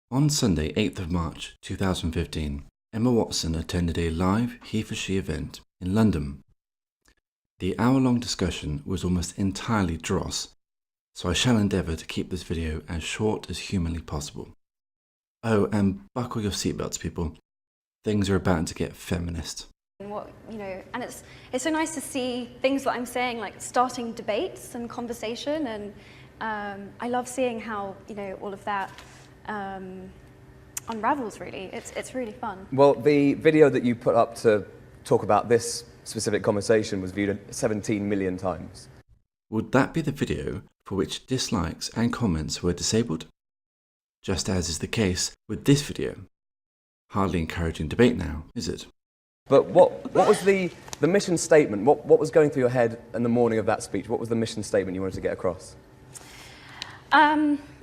On Sunday, 8th of March 2015, Emma Watson attended a live he-for-she event in London. The hour-long discussion was almost entirely dross, so I shall endeavour to keep this video as short as humanly possible. Oh, and buckle your seatbelts, people. Things are about to get feminist. And it's so nice to see things that I'm saying, like starting debates and conversation, and I love seeing how all of that unravels. Really, it's really fun. Well, the video that you put up to talk about this specific conversation was viewed 17 million times. Would that be the video for which dislikes and comments were disabled? Just as is the case with this video. Hardly encouraging debate now, is it? But what was the mission statement? What was going through your head in the morning of that speech? What was the mission statement you wanted to get across?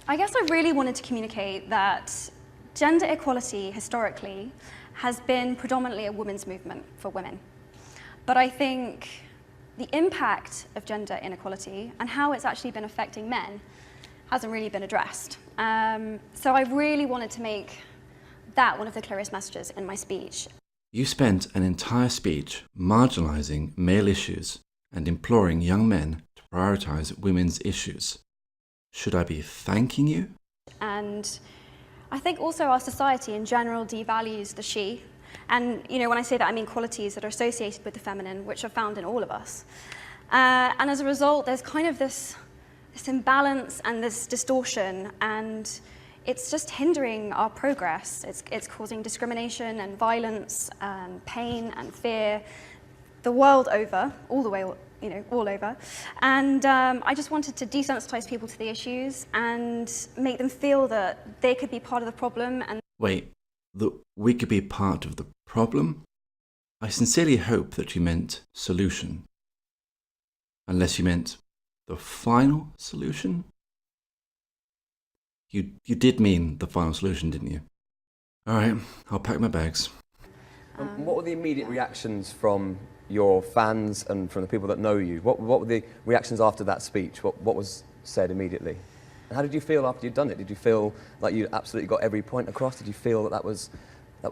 I guess I really wanted to communicate that gender equality historically has been predominantly a women's movement for women. But I think the impact of gender inequality and how it's actually been affecting men hasn't really been addressed. So I really wanted to make that one of the clearest messages in my speech. You spent an entire speech marginalising male issues and imploring young men to prioritise women's issues. Should I be thanking you? And I think also our society in general devalues the she. And when I say that, I mean qualities that are associated with the feminine, which are found in all of us. And as a result, there's kind of this imbalance and this distortion, and it's just hindering our progress. It's causing discrimination and violence and pain and fear the world over, all the way, all over. And I just wanted to desensitize people to the issues and make them feel that they could be part of the problem. And Wait, that we could be part of the problem? I sincerely hope that you meant solution. Unless you meant the final solution? You did mean the final solution, didn't you? All right, I'll pack my bags. What were the immediate reactions from your fans and from the people that know you? What were the reactions after that speech? What was said immediately? And how did you feel after you'd done it? Did you feel like you absolutely got every point across? Did you feel that was a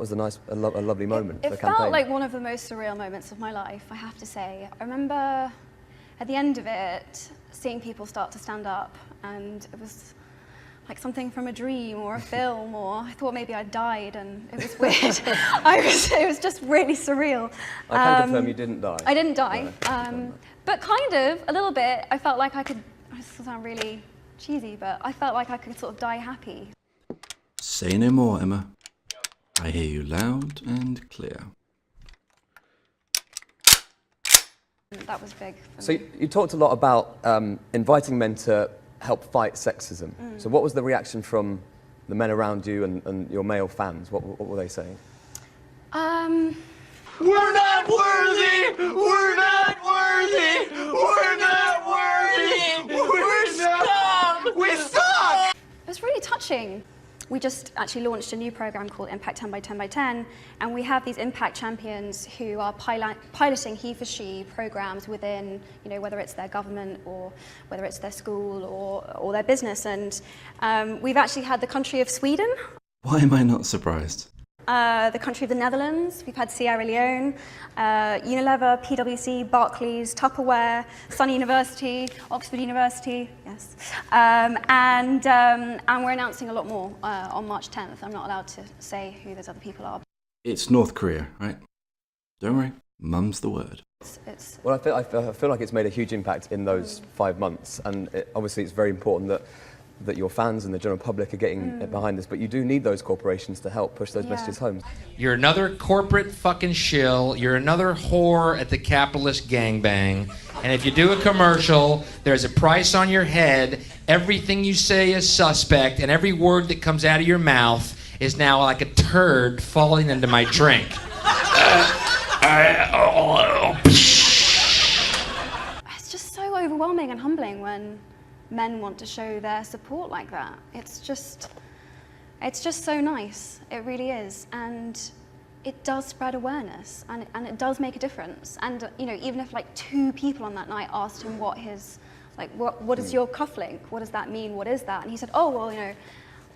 lovely moment for the campaign? It felt like one of the most surreal moments of my life, I have to say. I remember at the end of it, seeing people start to stand up, and it was like something from a dream or a film, or I thought maybe I'd died, and it was weird. It was just really surreal. I can confirm you didn't die. I didn't die, No. but kind of, a little bit. I felt like I could, this will sound really cheesy, but I felt like I could sort of die happy. Say no more, Emma. I hear you loud and clear. That was big for So me. you talked a lot about inviting men to help fight sexism. So what was the reaction from the men around you and your male fans? What were they saying? We're not worthy! We're not worthy! We're not worthy! We're scum! We suck! It was really touching. We just actually launched a new program called Impact 10 by 10 by 10, and we have these impact champions who are piloting he-for-she programs within, whether it's their government or whether it's their school or their business. And we've actually had the country of Sweden, Why am I not surprised? the country of the Netherlands, we've had Sierra Leone, Unilever, PwC, Barclays, Tupperware, Sunny University, Oxford University, yes. And we're announcing a lot more on March 10th. I'm not allowed to say who those other people are. It's North Korea, right? Don't worry, mum's the word. Well, I feel like it's made a huge impact in those 5 months, and obviously it's very important that your fans and the general public are getting behind this, but you do need those corporations to help push those messages home. You're another corporate fucking shill. You're another whore at the capitalist gangbang. And if you do a commercial, there's a price on your head. Everything you say is suspect, and every word that comes out of your mouth is now like a turd falling into my drink. It's just so overwhelming and humbling when men want to show their support like that. It's just so nice. It really is. And it does spread awareness, and it does make a difference. And even if like 2 people on that night asked him what his, what is your cufflink? What does that mean? What is that? And he said, oh, well,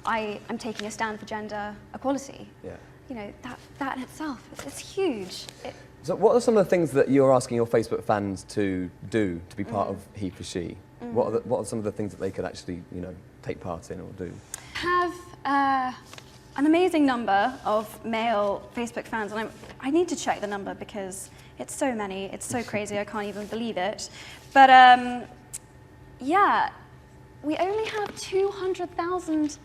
I'm taking a stand for gender equality. Yeah. You know, that in itself, it's huge. So what are some of the things that you're asking your Facebook fans to do to be part of He for She? What are some of the things that they could actually, you know, take part in or do? Have an amazing number of male Facebook fans, and I need to check the number because it's so many, it's so crazy, I can't even believe it. But yeah, we only have 200,000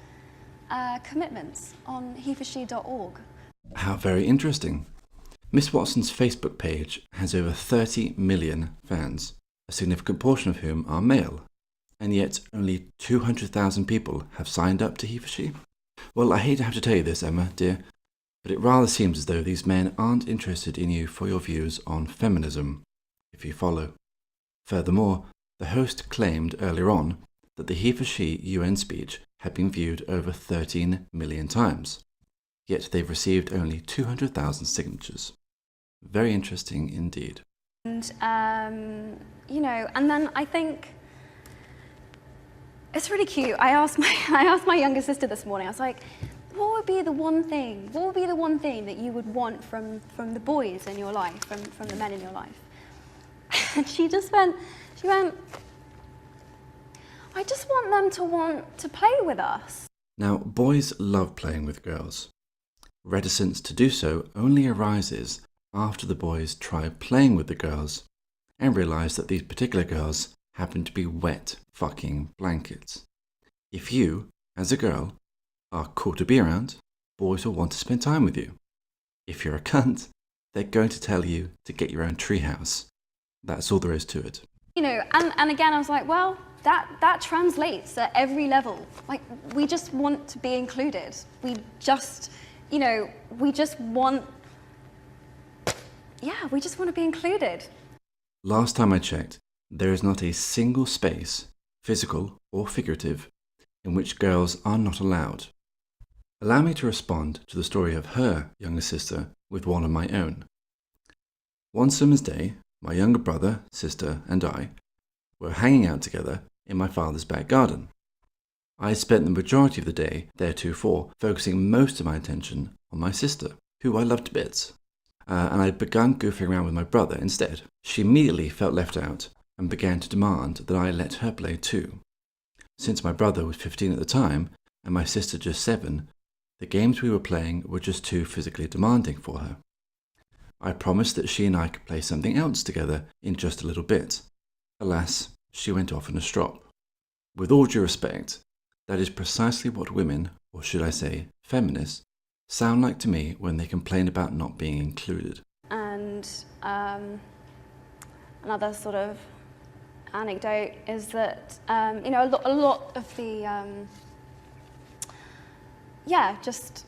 commitments on heforshe.org. How very interesting. Miss Watson's Facebook page has over 30 million fans, a significant portion of whom are male, and yet only 200,000 people have signed up to He for She. Well, I hate to have to tell you this, Emma, dear, but it rather seems as though these men aren't interested in you for your views on feminism, if you follow. Furthermore, the host claimed earlier on that the He for She UN speech had been viewed over 13 million times, yet they've received only 200,000 signatures. Very interesting indeed. And, you know, and then I think it's really cute. I asked my younger sister this morning, I was like, what would be the one thing that you would want from the boys in your life, from the men in your life? And she went, I just want them to play with us. Now, boys love playing with girls. Reticence to do so only arises after the boys try playing with the girls and realise that these particular girls happen to be wet fucking blankets. If you, as a girl, are cool to be around, boys will want to spend time with you. If you're a cunt, they're going to tell you to get your own treehouse. That's all there is to it. You know, and again I was like, well, that translates at every level. Like, we just want to be included. We just, you know, we just want to be included. Last time I checked, there is not a single space, physical or figurative, in which girls are not allowed. Allow me to respond to the story of her younger sister with one of my own. One summer's day, my younger brother, sister, and I were hanging out together in my father's back garden. I had spent the majority of the day theretofore focusing most of my attention on my sister, who I loved to bits, and I had begun goofing around with my brother instead. She immediately felt left out and began to demand that I let her play too. Since my brother was 15 at the time and my sister just 7, the games we were playing were just too physically demanding for her. I promised that she and I could play something else together in just a little bit. Alas, she went off in a strop. With all due respect, that is precisely what women, or should I say feminists, sound like to me when they complain about not being included. And another sort of anecdote is that, you know, a lot of the, just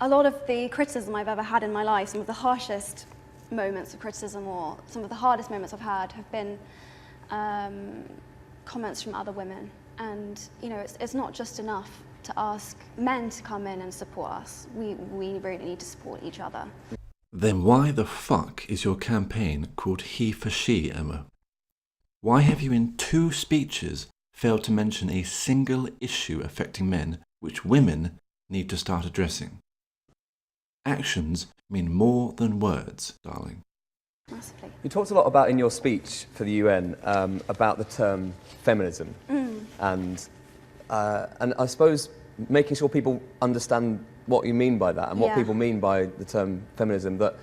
a lot of the criticism I've ever had in my life, some of the harshest moments of criticism or some of the hardest moments I've had have been comments from other women. And, you know, it's not just enough to ask men to come in and support us. We really need to support each other. Then why the fuck is your campaign called He for She, Emma? Why have you in 2 speeches failed to mention a single issue affecting men which women need to start addressing? Actions mean more than words, darling. Massively. You talked a lot about in your speech for the UN about the term feminism, and I suppose making sure people understand what you mean by that and what people mean by the term feminism. That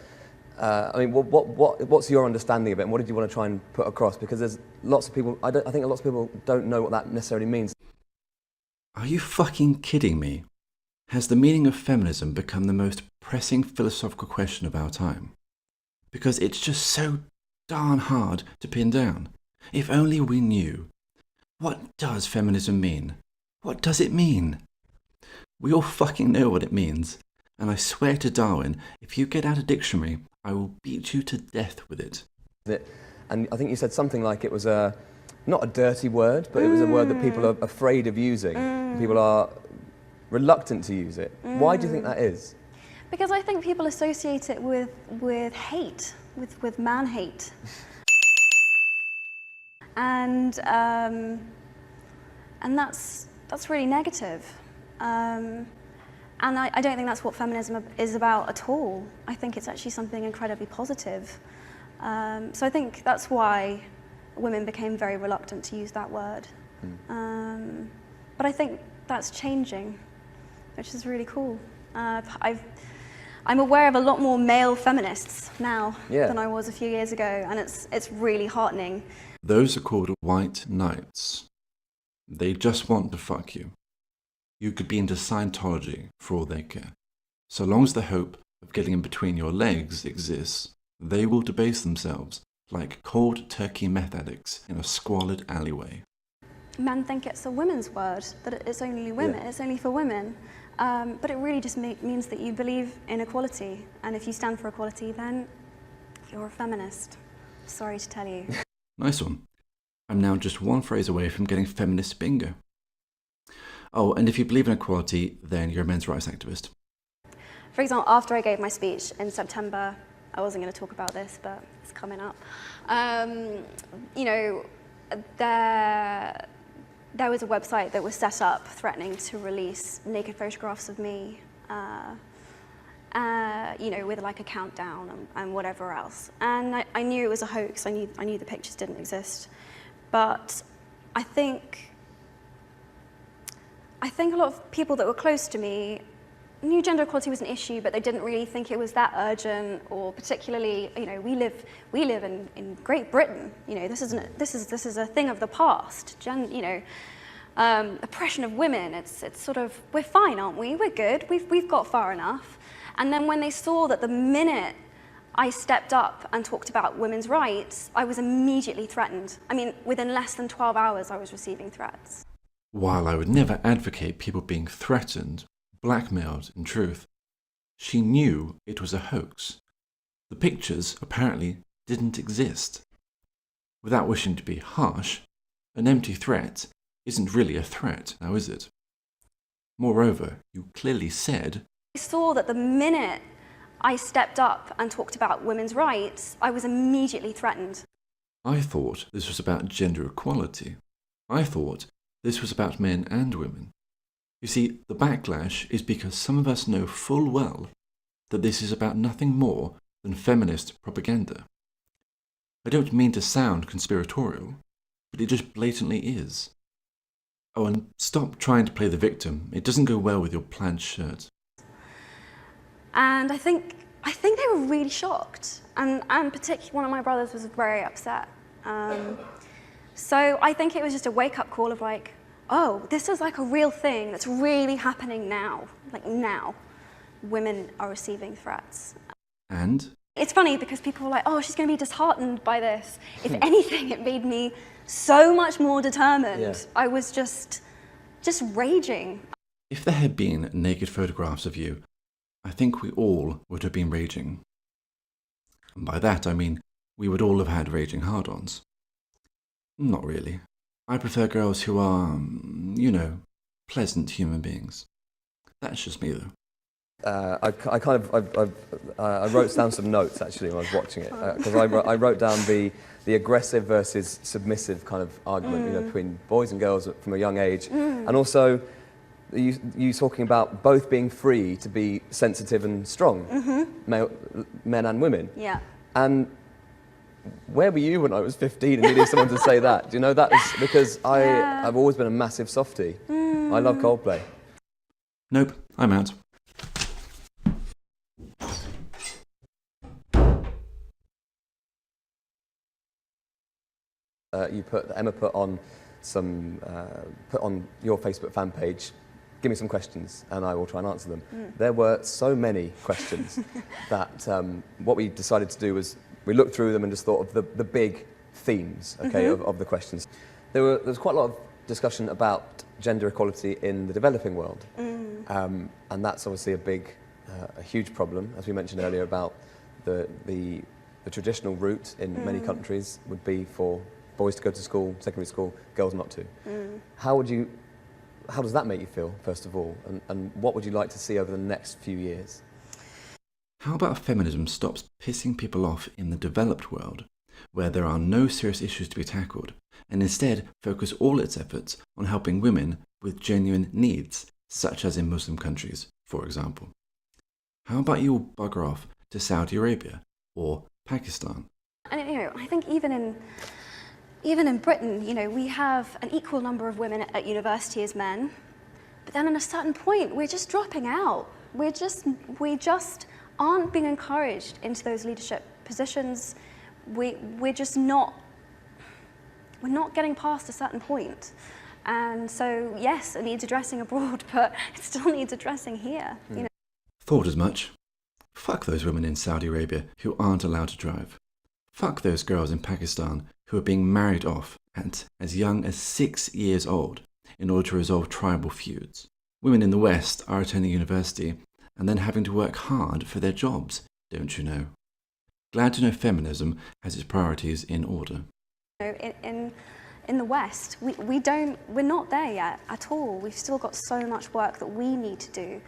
I mean, what's your understanding of it, and what did you want to try and put across? Because there's lots of people. I think lots of people don't know what that necessarily means. Are you fucking kidding me? Has the meaning of feminism become the most pressing philosophical question of our time? Because it's just so darn hard to pin down. If only we knew. What does feminism mean? What does it mean? We all fucking know what it means. And I swear to Darwin, if you get out a dictionary, I will beat you to death with it. And I think you said something like it was not a dirty word, but it was a word that people are afraid of using. People are reluctant to use it. Why do you think that is? Because I think people associate it with hate, with man hate. And that's really negative. And I don't think that's what feminism is about at all. I think it's actually something incredibly positive. So I think that's why women became very reluctant to use that word. But I think that's changing, which is really cool. I'm aware of a lot more male feminists now than I was a few years ago, and it's really heartening. Those are called white knights. They just want to fuck you. You could be into Scientology for all they care. So long as the hope of getting in between your legs exists, they will debase themselves like cold turkey meth addicts in a squalid alleyway. Men think it's a women's word, that it's only women, it's only for women. But it really just means that you believe in equality. And if you stand for equality, then you're a feminist. Sorry to tell you. Nice one. I'm now just one phrase away from getting feminist bingo. Oh, and if you believe in equality, then you're a men's rights activist. For example, after I gave my speech in September, I wasn't going to talk about this, but it's coming up. You know, there was a website that was set up threatening to release naked photographs of me, you know, with like a countdown and whatever else. And I knew it was a hoax. I knew the pictures didn't exist. But I think a lot of people that were close to me knew gender equality was an issue, but they didn't really think it was that urgent, or particularly, you know, we live in Great Britain. You know, this is a thing of the past. You know, oppression of women. It's sort of, we're fine, aren't we? We're good. We've got far enough. And then when they saw that the minute I stepped up and talked about women's rights, I was immediately threatened. I mean, within less than 12 hours, I was receiving threats. While I would never advocate people being threatened, blackmailed, in truth, she knew it was a hoax. The pictures apparently didn't exist. Without wishing to be harsh, an empty threat isn't really a threat, now is it? Moreover, you clearly said, I saw that the minute I stepped up and talked about women's rights, I was immediately threatened. I thought this was about gender equality. I thought this was about men and women. You see, the backlash is because some of us know full well that this is about nothing more than feminist propaganda. I don't mean to sound conspiratorial, but it just blatantly is. Oh, and stop trying to play the victim. It doesn't go well with your plaid shirt. And I think they were really shocked, and particularly one of my brothers was very upset. So I think it was just a wake-up call of like, oh, this is like a real thing that's really happening now. Like now, women are receiving threats. And? It's funny because people were like, oh, she's going to be disheartened by this. If anything, it made me so much more determined. Yeah. I was just raging. If there had been naked photographs of you, I think we all would have been raging. And by that I mean we would all have had raging hard-ons. Not really. I prefer girls who are, you know, pleasant human beings. That's just me, though. I wrote down some notes actually when I was watching it, because I wrote down the aggressive versus submissive kind of argument, you know, between boys and girls from a young age, and also you talking about both being free to be sensitive and strong, men and women. Yeah. And where were you when I was 15 and needed someone to say that? Do you know, that is because I've always been a massive softie. I love Coldplay. Nope, I'm out. Emma put on your Facebook fan page, give me some questions and I will try and answer them. There were so many questions that what we decided to do was we looked through them and just thought of the big themes, okay, of the questions. There was quite a lot of discussion about gender equality in the developing world, and that's obviously a huge problem, as we mentioned earlier, about the traditional route in many countries would be for boys to go to school, secondary school, girls not to. How does that make you feel, first of all, and what would you like to see over the next few years? How about feminism stops pissing people off in the developed world, where there are no serious issues to be tackled, and instead focus all its efforts on helping women with genuine needs, such as in Muslim countries, for example. How about you all bugger off to Saudi Arabia or Pakistan? And I think even in Britain, we have an equal number of women at university as men, but then at a certain point, we're just dropping out. We just aren't being encouraged into those leadership positions. We're just not. We're not getting past a certain point. And so, yes, it needs addressing abroad, but it still needs addressing here. Thought as much. Fuck those women in Saudi Arabia who aren't allowed to drive. Fuck those girls in Pakistan who are being married off at as young as 6 years old in order to resolve tribal feuds. Women in the West are attending university and then having to work hard for their jobs, don't you know? Glad to know feminism has its priorities in order. In the West, we're not there yet at all. We've still got so much work that we need to do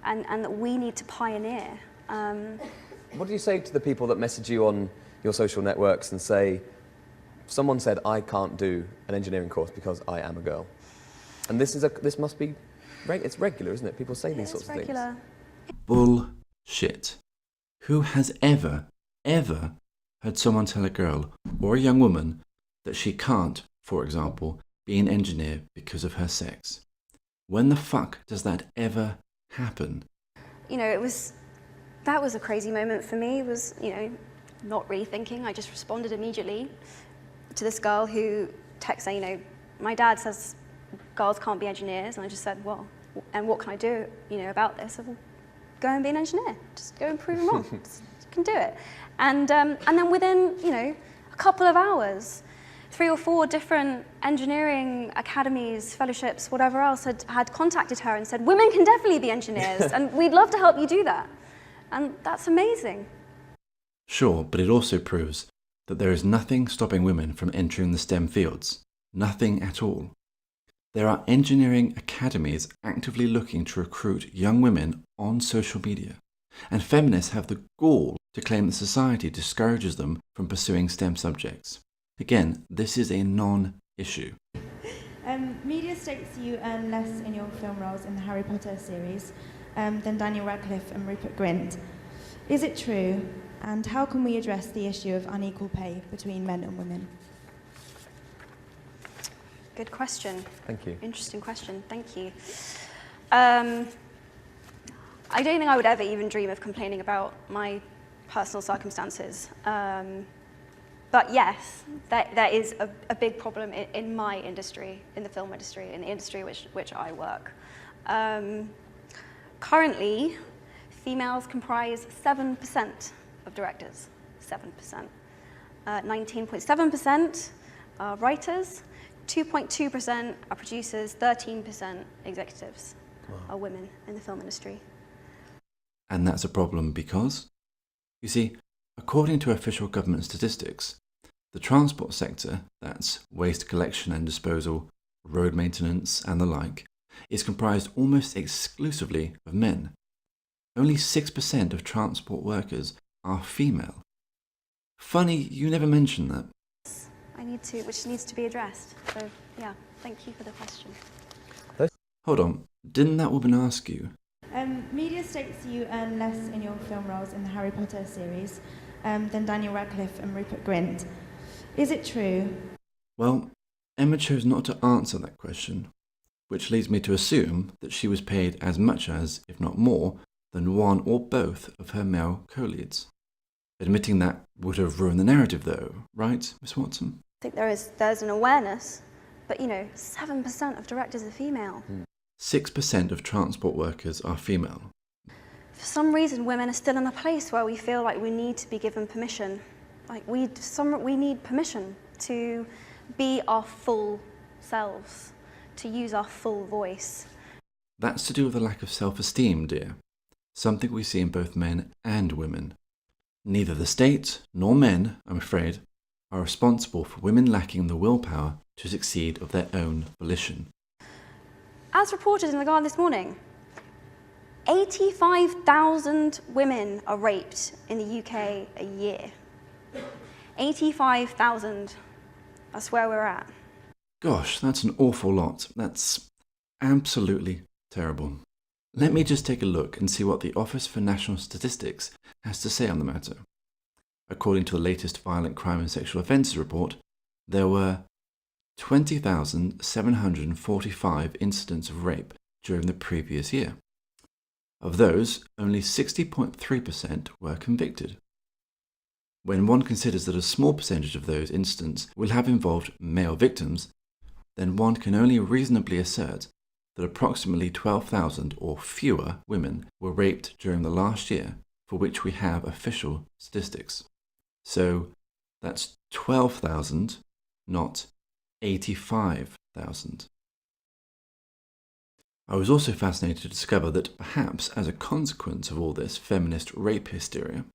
and that we need to pioneer. What do you say to the people that message you on your social networks and say, someone said I can't do an engineering course because I am a girl? And this must be, it's regular, isn't it? People say these sorts of things. Bullshit. Who has ever heard someone tell a girl or a young woman that she can't, for example, be an engineer because of her sex? When the fuck does that ever happen? That was a crazy moment for me. It was, not really thinking. I just responded immediately to this girl who texted saying, my dad says girls can't be engineers. And I just said, well, and what can I do, about this? I said, well, go and be an engineer. Just go and prove them wrong. Just, you can do it. And then within, a couple of hours, 3 or 4 different engineering academies, fellowships, whatever else had contacted her and said, women can definitely be engineers and we'd love to help you do that. And that's amazing. Sure, but it also proves that there is nothing stopping women from entering the STEM fields. Nothing at all. There are engineering academies actively looking to recruit young women on social media. And feminists have the gall to claim that society discourages them from pursuing STEM subjects. Again, this is a non-issue. Media states you earn less in your film roles in the Harry Potter series than Daniel Radcliffe and Rupert Grint. Is it true? And how can we address the issue of unequal pay between men and women? Good question. Thank you. Interesting question. Thank you. I don't think I would ever even dream of complaining about my personal circumstances. But yes, there is a big problem in my industry, in the film industry, in the industry which I work. Currently, females comprise 7% of directors, 7%. 19.7% are writers, 2.2% are producers, 13% executives are women in the film industry. And that's a problem because, you see, according to official government statistics, the transport sector, that's waste collection and disposal, road maintenance and the like, is comprised almost exclusively of men. Only 6% of transport workers are female. Funny you never mentioned that. Which needs to be addressed. So yeah, thank you for the question. Hold on, didn't that woman ask you? Media states you earn less in your film roles in the Harry Potter series than Daniel Radcliffe and Rupert Grint. Is it true? Well, Emma chose not to answer that question, which leads me to assume that she was paid as much as, if not more, than one or both of her male co-leads. Admitting that would have ruined the narrative though, right, Miss Watson? I think there's an awareness, but 7% of directors are female. 6% of transport workers are female. For some reason, women are still in a place where we feel like we need to be given permission. Like we need permission to be our full selves, to use our full voice. That's to do with a lack of self-esteem, dear. Something we see in both men and women. Neither the state nor men, I'm afraid, are responsible for women lacking the willpower to succeed of their own volition. As reported in The Guardian this morning, 85,000 women are raped in the UK a year. 85,000. That's where we're at. Gosh, that's an awful lot. That's absolutely Terrible. Let me just take a look and see what the Office for National Statistics has to say on the matter. According to the latest Violent Crime and Sexual Offences report, there were 20,745 incidents of rape during the previous year. Of those, only 60.3% were convicted. When one considers that a small percentage of those incidents will have involved male victims, then one can only reasonably assert that approximately 12,000 or fewer women were raped during the last year for which we have official statistics. So that's 12,000, not 85,000. I was also fascinated to discover that perhaps as a consequence of all this feminist rape hysteria,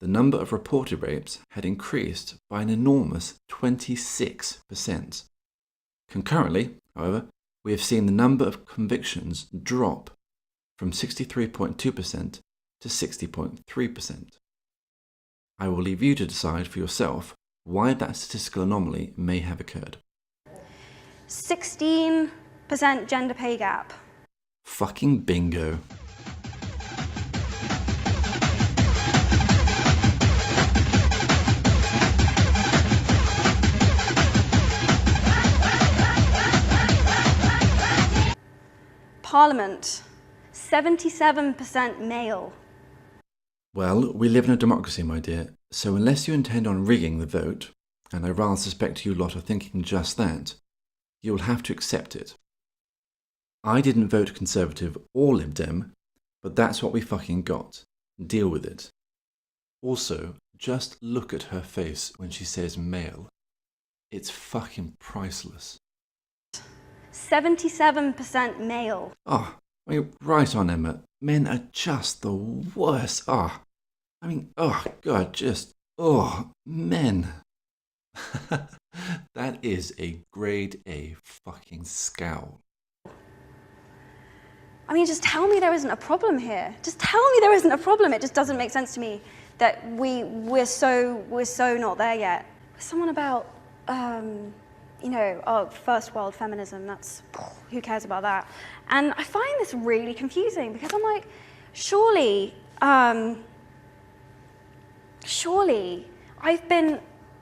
the number of reported rapes had increased by an enormous 26%. Concurrently, however, we have seen the number of convictions drop from 63.2% to 60.3%. I will leave you to decide for yourself why that statistical anomaly may have occurred. 16% gender pay gap. Fucking bingo. Parliament, 77% male. Well, we live in a democracy, my dear, so unless you intend on rigging the vote, and I rather suspect you lot are thinking just that, you will have to accept it. I didn't vote Conservative or Lib Dem, but that's what we fucking got. Deal with it. Also, just look at her face when she says male. It's fucking priceless. 77% male. Oh, I mean, right on, Emma. Men are just the worst. Oh, I mean, oh, God, just, oh, men. That is a grade A fucking scowl. I mean, just tell me there isn't a problem here. Just tell me there isn't a problem. It just doesn't make sense to me that we're so not there yet. Someone about, first world feminism, that's, who cares about that? And I find this really confusing because I'm like, surely I've been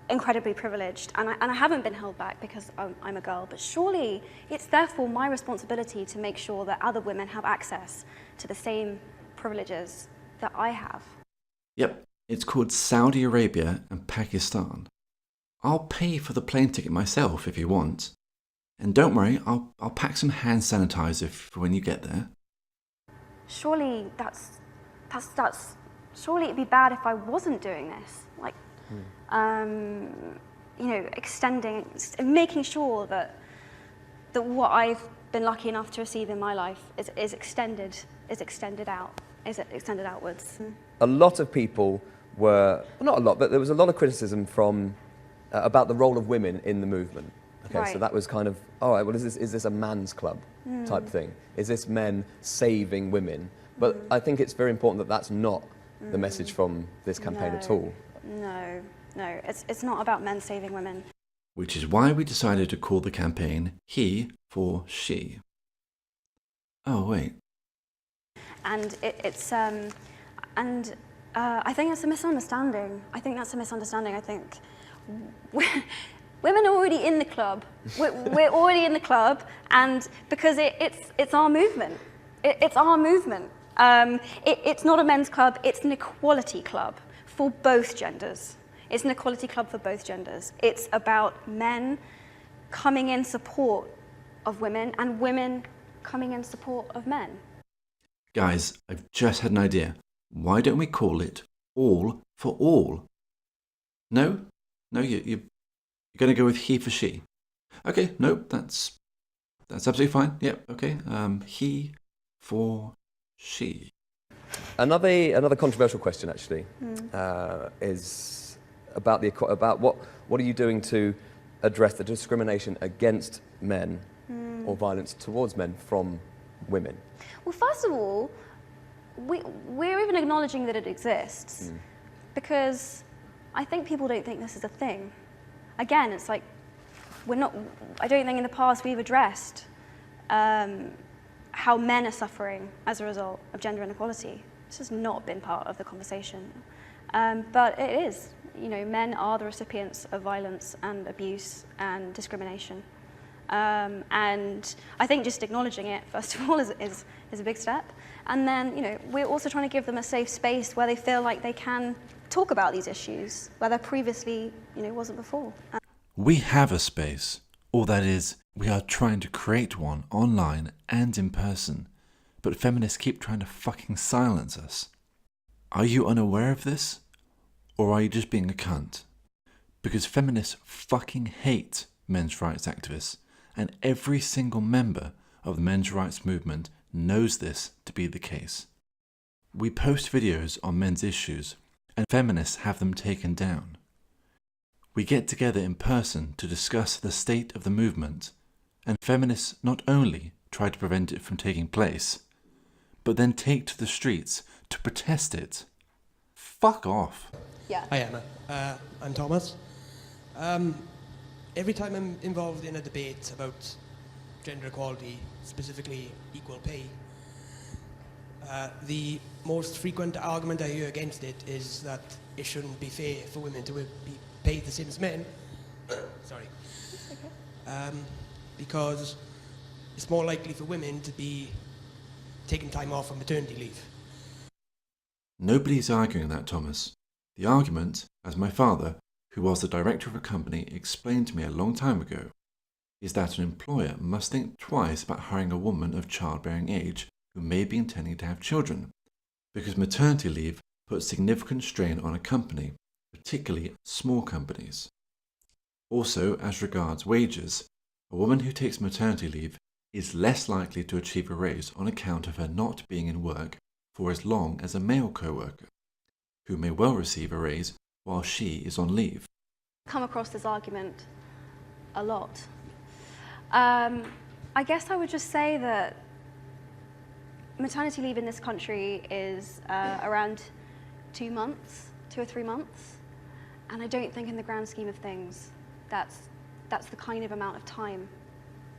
incredibly privileged and I haven't been held back because I'm a girl, but surely it's therefore my responsibility to make sure that other women have access to the same privileges that I have. Yep, it's called Saudi Arabia and Pakistan. I'll pay for the plane ticket myself if you want. And don't worry, I'll pack some hand sanitizer for when you get there. Surely surely it'd be bad if I wasn't doing this. Like, extending, making sure that what I've been lucky enough to receive in my life is extended outwards. A lot of people were, not a lot, but there was a lot of criticism from about the role of women in the movement. Okay, Right. so that was kind of, all right, well, is this a man's club type thing? Is this men saving women? But I think it's very important that that's not the message from this campaign at all. No, it's not about men saving women. Which is why we decided to call the campaign He for She. Oh, wait. And I think it's a misunderstanding. I think women are already in the club. We're already in the club, and because it's our movement. It's our movement. It's not a men's club. It's an equality club for both genders. It's an equality club for both genders. It's about men coming in support of women and women coming in support of men. Guys, I've just had an idea. Why don't we call it All for All? No, you're going to go with He for She. Okay, no, that's absolutely fine. Yep, okay. He for She. Another controversial question, actually, is about what are you doing to address the discrimination against men or violence towards men from women? Well, first of all, we're even acknowledging that it exists because I think people don't think this is a thing. Again, it's like I don't think in the past we've addressed how men are suffering as a result of gender inequality. This has not been part of the conversation. But it is. You know, men are the recipients of violence and abuse and discrimination. And I think just acknowledging it, first of all, is a big step. And then, you know, we're also trying to give them a safe space where they feel like they can talk about these issues, where there previously, you know, wasn't before. We have a space, or that is, we are trying to create one online and in person, but feminists keep trying to fucking silence us. Are you unaware of this? Or are you just being a cunt? Because feminists fucking hate men's rights activists, and every single member of the men's rights movement knows this to be the case. We post videos on men's issues, and feminists have them taken down. We get together in person to discuss the state of the movement, and feminists not only try to prevent it from taking place, but then take to the streets to protest it. Fuck off. Yeah. Hi Emma, I'm Thomas. Every time I'm involved in a debate about gender equality, specifically equal pay, the most frequent argument I hear against it is that it shouldn't be fair for women to be paid the same as men. Sorry. Because it's more likely for women to be taking time off on maternity leave. Nobody's arguing that, Thomas. The argument, as my father, who was the director of a company, explained to me a long time ago, is that an employer must think twice about hiring a woman of childbearing age who may be intending to have children, because maternity leave puts significant strain on a company, particularly small companies. Also, as regards wages, a woman who takes maternity leave is less likely to achieve a raise on account of her not being in work for as long as a male co-worker, who may well receive a raise while she is on leave. Come across this argument a lot. I guess I would just say that maternity leave in this country is around 2 months, 2 or 3 months, and I don't think in the grand scheme of things that's the kind of amount of time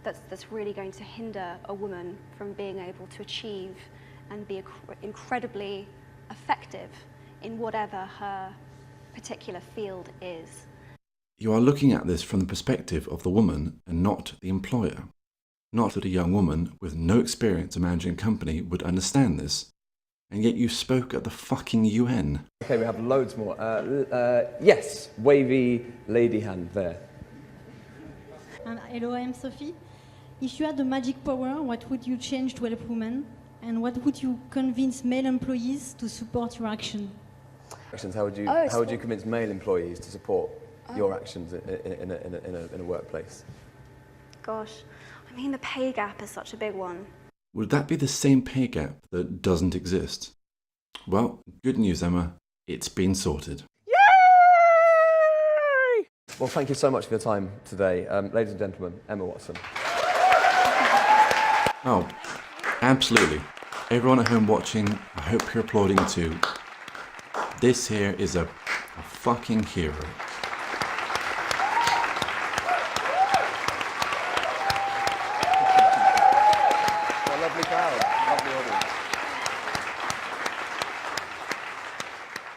that's really going to hinder a woman from being able to achieve and be incredibly effective in whatever her particular field is. You are looking at this from the perspective of the woman and not the employer. Not that a young woman with no experience of managing a company would understand this, and yet you spoke at the fucking UN. Okay, we have loads more. Yes, wavy lady hand there. Hello, I'm Sophie. If you had the magic power, what would you change to help women? And what would you convince male employees to support your action? How would you convince male employees to support your actions in a workplace? Gosh, I mean, the pay gap is such a big one. Would that be the same pay gap that doesn't exist? Well, good news, Emma. It's been sorted. Yay! Well, thank you so much for your time today. Ladies and gentlemen, Emma Watson. Oh, absolutely. Everyone at home watching, I hope you're applauding too. This here is a fucking hero. A lovely crowd, lovely audience.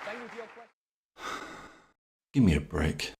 Thank you for your question. Give me a break.